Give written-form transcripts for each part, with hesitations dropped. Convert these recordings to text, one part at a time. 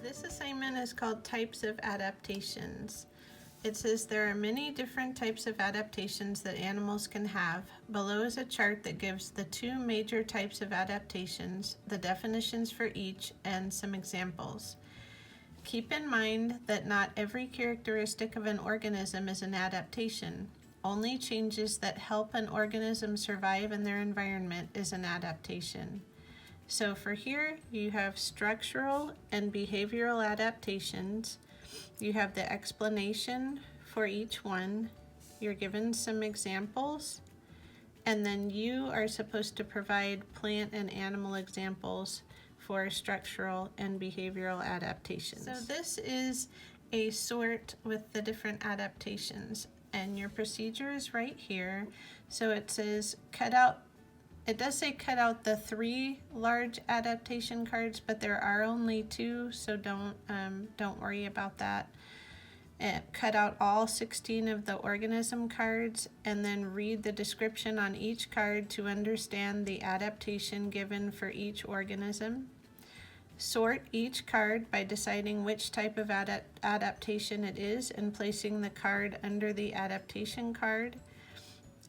This assignment is called Types of Adaptations. It says there are many different types of adaptations that animals can have. Below is a chart that gives the two major types of adaptations, the definitions for each, and some examples. Keep in mind that not every characteristic of an organism is an adaptation. Only changes that help an organism survive in their environment is an adaptation. So for here, you have structural and behavioral adaptations. You have the explanation for each one. You're given some examples, and then you are supposed to provide plant and animal examples for structural and behavioral adaptations. So this is a sort with the different adaptations, and your procedure is right here. So it says cut out. It does say cut out the 3 large adaptation cards, but there are only 2, so don't worry about that. Cut out all 16 of the organism cards, and then read the description on each card to understand the adaptation given for each organism. Sort each card by deciding which type of adaptation it is and placing the card under the adaptation card.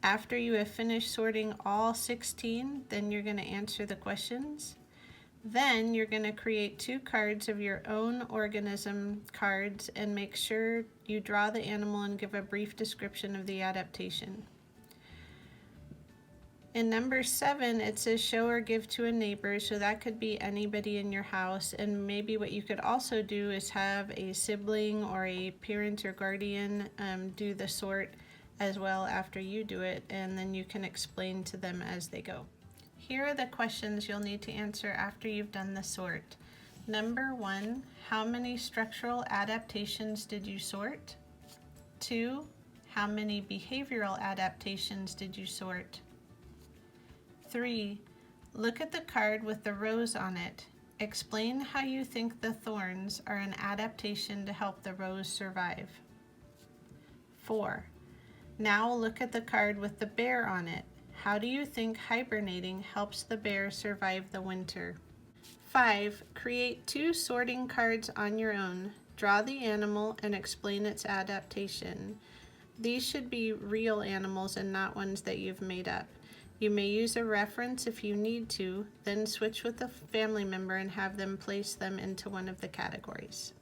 After you have finished sorting all 16, then you're going to answer the questions. Then you're going to create 2 cards of your own organism cards and make sure you draw the animal and give a brief description of the adaptation. In number 7, it says show or give to a neighbor, so that could be anybody in your house, and maybe what you could also do is have a sibling or a parent or guardian do the sort as well after you do it, and then you can explain to them as they go. Here are the questions you'll need to answer after you've done the sort. Number 1, how many structural adaptations did you sort? 2, how many behavioral adaptations did you sort? 3, look at the card with the rose on it. Explain how you think the thorns are an adaptation to help the rose survive. 4, now look at the card with the bear on it. How do you think hibernating helps the bear survive the winter? 5, create 2 sorting cards on your own. Draw the animal and explain its adaptation. These should be real animals and not ones that you've made up. You may use a reference if you need to, then switch with a family member and have them place them into one of the categories.